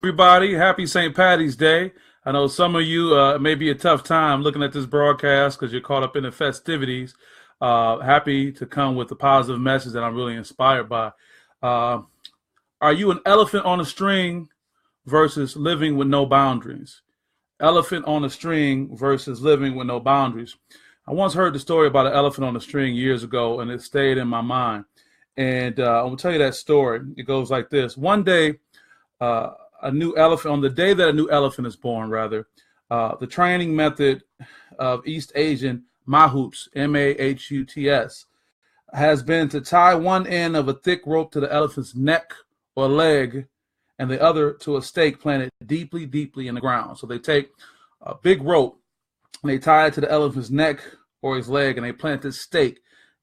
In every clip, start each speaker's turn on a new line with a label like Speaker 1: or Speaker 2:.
Speaker 1: Everybody, happy St. Patty's Day. I know some of you it may be a tough time looking at this broadcast because you're caught up in the festivities. Happy to come with a positive message that I'm really inspired by. Uh, are you an elephant on a string versus living with no boundaries? Elephant on a string versus living with no boundaries. I once heard the story about an elephant on a string years ago, and it stayed in my mind. And I will tell you that story. It goes like this. One day, uh, a new elephant, on the day that a new elephant is born, rather, the training method of East Asian mahouts, Mahuts, has been to tie one end of a thick rope to the elephant's neck or leg and the other to a stake planted deeply, deeply in the ground. So they take a big rope and they tie it to the elephant's neck or his leg and they plant this stake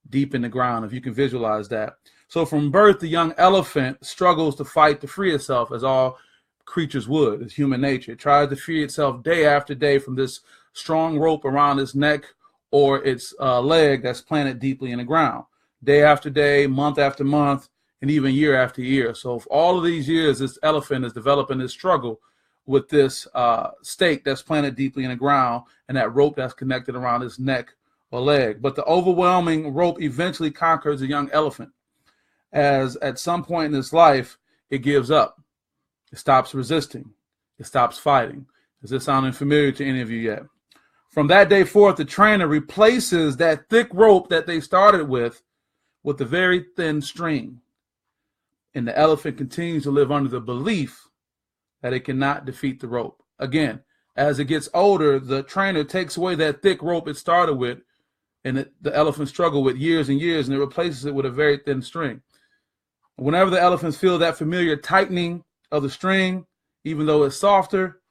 Speaker 1: deep in the ground, if you can visualize that. So from birth, the young elephant struggles to fight to free itself, as all creatures would. It's human nature. It tries to free itself day after day from this strong rope around its neck or its leg that's planted deeply in the ground. Day after day, month after month, and even year after year. So for all of these years, this elephant is developing this struggle with this stake that's planted deeply in the ground and that rope that's connected around its neck or leg. But the overwhelming rope eventually conquers the young elephant, as at some point in its life, it gives up. It stops resisting. It stops fighting. Is this sounding familiar to any of you yet? From that day forth, the trainer replaces that thick rope that they started with a very thin string. And the elephant continues to live under the belief that it cannot defeat the rope. Again, as it gets older, the trainer takes away that thick rope it started with and the elephant struggled with years and years, and it replaces it with a very thin string. Whenever the elephants feel that familiar tightening of the string, even though it's softer,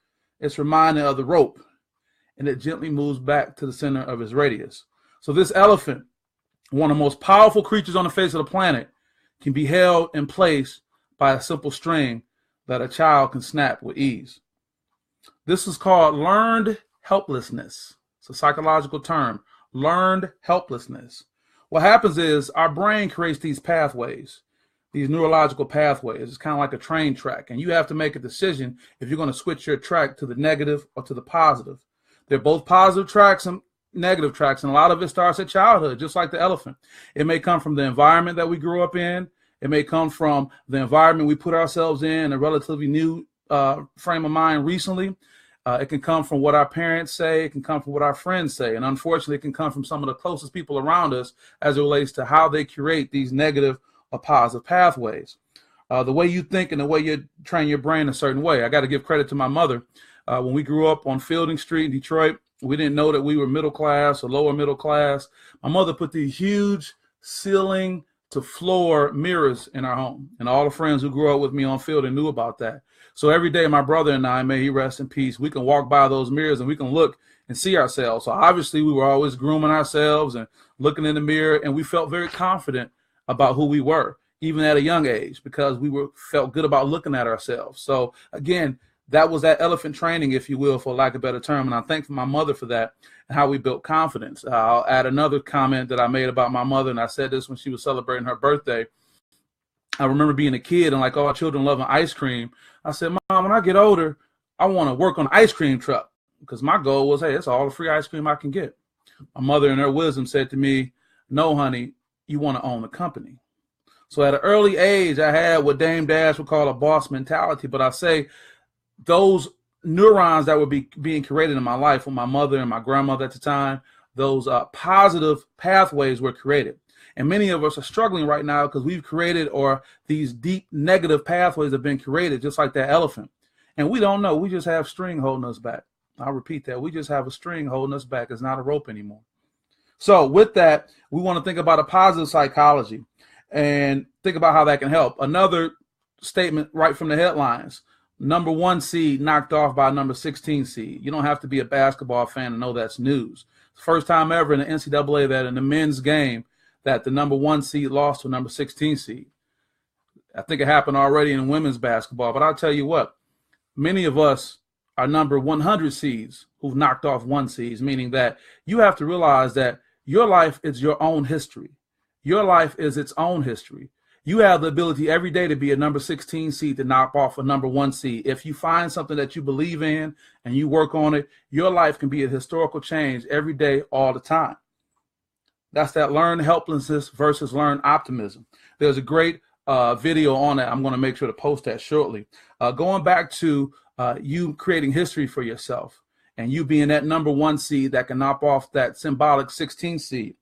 Speaker 1: it's reminded of the rope, and it gently moves back to the center of its radius. So this elephant, one of the most powerful creatures on the face of the planet, can be held in place by a simple string that a child can snap with ease. This is called learned helplessness. It's a psychological term, learned helplessness. What happens is our brain creates these pathways, these neurological pathways. It's kind of like a train track, and you have to make a decision if you're going to switch your track to the negative or to the positive. They're both positive tracks and negative tracks, and a lot of it starts at childhood, just like the elephant. It may come from the environment that we grew up in. It may come from the environment we put ourselves in, a relatively new frame of mind recently. It can come from what our parents say. It can come from what our friends say. And unfortunately, it can come from some of the closest people around us as it relates to how they curate these negative or positive pathways. The way you think and the way you train your brain a certain way. I got to give credit to my mother. When we grew up on Fielding Street in Detroit, we didn't know that we were middle class or lower middle class. My mother put these huge ceiling to floor mirrors in our home. And all the friends who grew up with me on Fielding knew about that. So every day, my brother and I, may he rest in peace, we can walk by those mirrors and we can look and see ourselves. So obviously, we were always grooming ourselves and looking in the mirror, and we felt very confident about who we were, even at a young age, because we felt good about looking at ourselves. So again, that was that elephant training, if you will, for lack of a better term. And I'm thankful my mother for that and how we built confidence. I'll add another comment that I made about my mother, and I said this when she was celebrating her birthday. I remember being a kid and like all children loving ice cream. I said, Mom, when I get older, I want to work on an ice cream truck, because my goal was, hey, it's all the free ice cream I can get. My mother, in her wisdom, said to me, no, honey, you want to own a company. So at an early age, I had what Dame Dash would call a boss mentality. But I say those neurons that were being created in my life with my mother and my grandmother at the time, those positive pathways were created. And many of us are struggling right now because we've created, or these deep negative pathways have been created, just like that elephant. And we don't know. We just have string holding us back. I'll repeat that. We just have a string holding us back. It's not a rope anymore. So with that, we want to think about a positive psychology and think about how that can help. Another statement right from the headlines: number 1 seed knocked off by number 16 seed. You don't have to be a basketball fan to know that's news. It's the first time ever in the NCAA that in the men's game that the number 1 seed lost to a number 16 seed. I think it happened already in women's basketball, but I'll tell you what, many of us are number 100 seeds who've knocked off 1 seeds, meaning that you have to realize that your life is your own history. Your life is its own history. You have the ability every day to be a number 16 seed to knock off a number 1 seed. If you find something that you believe in and you work on it, your life can be a historical change every day, all the time. That's that learned helplessness versus learned optimism. There's a great video on that. I'm going to make sure to post that shortly. Going back to you creating history for yourself and you being that number 1 seed that can knock off that symbolic 16 seed.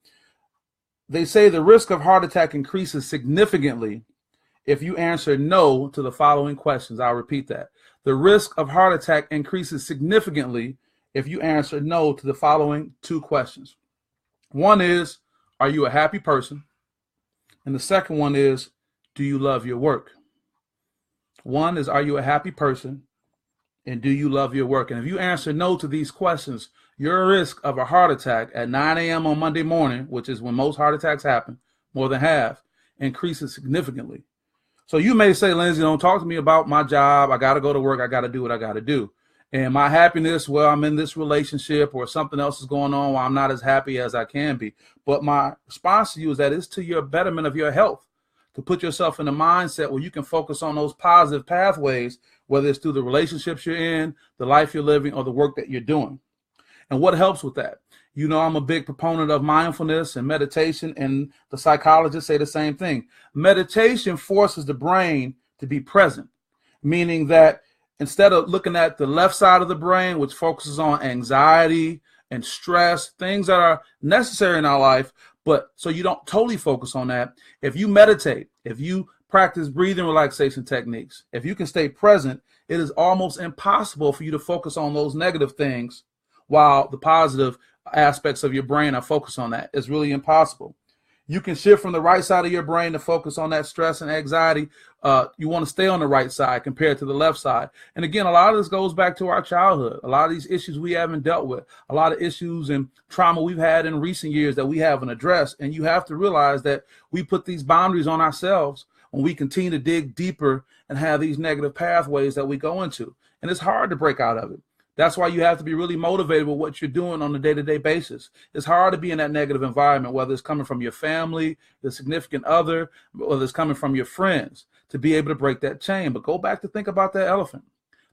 Speaker 1: They say the risk of heart attack increases significantly if you answer no to the following questions. I'll repeat that. The risk of heart attack increases significantly if you answer no to the following 2 questions. One is, are you a happy person? And the second one is, do you love your work? One is, are you a happy person? And do you love your work? And if you answer no to these questions, your risk of a heart attack at 9 a.m. on Monday morning, which is when most heart attacks happen, more than half, increases significantly. So you may say, Lindsay, don't talk to me about my job. I got to go to work. I got to do what I got to do. And my happiness, well, I'm in this relationship or something else is going on while I'm not as happy as I can be. But my response to you is that it's to your betterment of your health, to put yourself in a mindset where you can focus on those positive pathways, whether it's through the relationships you're in, the life you're living, or the work that you're doing. And what helps with that? You know, I'm a big proponent of mindfulness and meditation, and the psychologists say the same thing. Meditation forces the brain to be present, meaning that instead of looking at the left side of the brain, which focuses on anxiety and stress, things that are necessary in our life, but so you don't totally focus on that. If you meditate, if you practice breathing relaxation techniques, if you can stay present, it is almost impossible for you to focus on those negative things while the positive aspects of your brain are focused on that. It's really impossible. You can shift from the right side of your brain to focus on that stress and anxiety. You want to stay on the right side compared to the left side. And again, a lot of this goes back to our childhood. A lot of these issues we haven't dealt with, a lot of issues and trauma we've had in recent years that we haven't addressed. And you have to realize that we put these boundaries on ourselves when we continue to dig deeper and have these negative pathways that we go into. And it's hard to break out of it. That's why you have to be really motivated with what you're doing on a day-to-day basis. It's hard to be in that negative environment, whether it's coming from your family, the significant other, whether it's coming from your friends, to be able to break that chain. But go back to think about that elephant.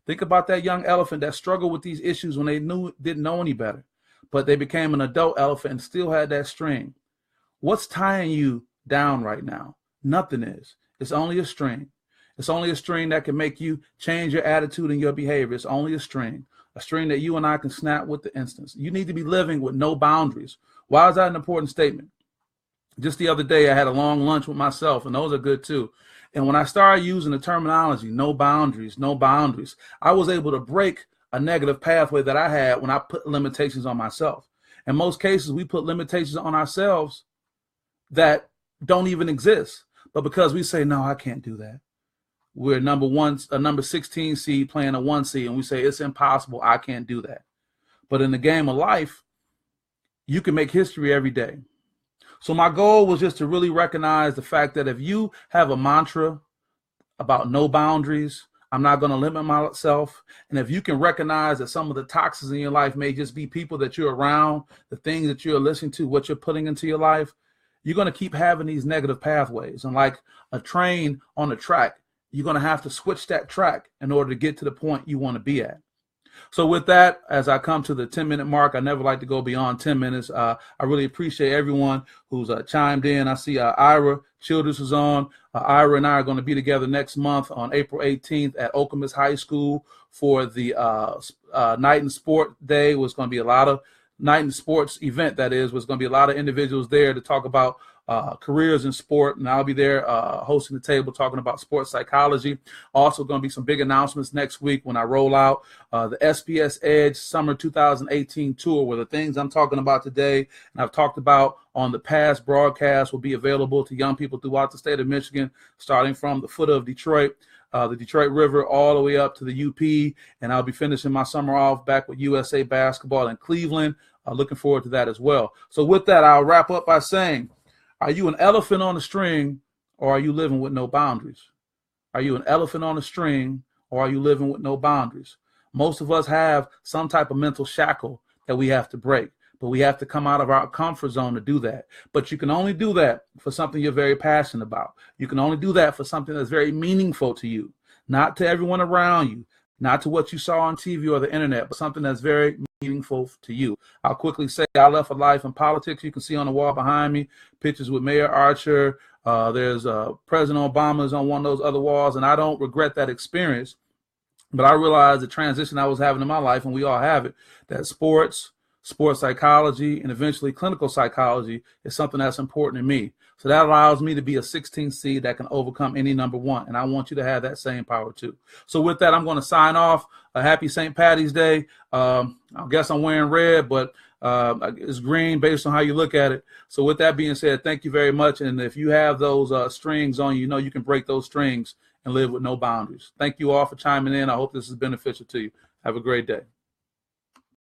Speaker 1: Think about that young elephant that struggled with these issues when they didn't know any better, but they became an adult elephant and still had that string. What's tying you down right now? Nothing is. It's only a string. It's only a string that can make you change your attitude and your behavior. It's only a string that you and I can snap with the instance. You need to be living with no boundaries. Why is that an important statement? Just the other day, I had a long lunch with myself, and those are good too. And when I started using the terminology, no boundaries, I was able to break a negative pathway that I had when I put limitations on myself. In most cases, we put limitations on ourselves that don't even exist. But because we say, no, I can't do that. We're a number 16 seed playing a 1 seed, and we say it's impossible. I can't do that. But in the game of life, you can make history every day. So my goal was just to really recognize the fact that if you have a mantra about no boundaries, I'm not going to limit myself. And if you can recognize that some of the toxins in your life may just be people that you're around, the things that you're listening to, what you're putting into your life, you're going to keep having these negative pathways. And like a train on a track, you're going to have to switch that track in order to get to the point you want to be at. So with that, as I come to the 10-minute mark, I never like to go beyond 10 minutes. I really appreciate everyone who's chimed in. I see Ira Childers is on. Ira and I are going to be together next month on April 18th at Okemos High School for the Night in Sport Day. Was going to be a lot of Night in Sports event, that is, was going to be a lot of individuals there to talk about careers in sport, and I'll be there hosting the table talking about sports psychology. Also going to be some big announcements next week when I roll out the SPS Edge Summer 2018 tour, where the things I'm talking about today and I've talked about on the past broadcast will be available to young people throughout the state of Michigan, starting from the foot of Detroit, the Detroit River, all the way up to the UP, and I'll be finishing my summer off back with USA Basketball in Cleveland. Looking forward to that as well. So with that, I'll wrap up by saying, are you an elephant on a string, or are you living with no boundaries? Are you an elephant on a string, or are you living with no boundaries? Most of us have some type of mental shackle that we have to break. but we have to come out of our comfort zone to do that. But you can only do that for something you're very passionate about. You can only do that for something that's very meaningful to you, not to everyone around you, not to what you saw on TV or the internet, but something that's very meaningful to you. I'll quickly say I left a life in politics. You can see on the wall behind me pictures with Mayor Archer. There's President Obama's on one of those other walls, and I don't regret that experience. But I realized the transition I was having in my life, and we all have it, that sports psychology, and eventually clinical psychology is something that's important to me. So that allows me to be a 16th seed that can overcome any number one. And I want you to have that same power too. So with that, I'm going to sign off. A happy St. Patty's Day. I guess I'm wearing red, but it's green based on how you look at it. So with that being said, thank you very much. And if you have those strings on, you know you can break those strings and live with no boundaries. Thank you all for chiming in. I hope this is beneficial to you. Have a great day.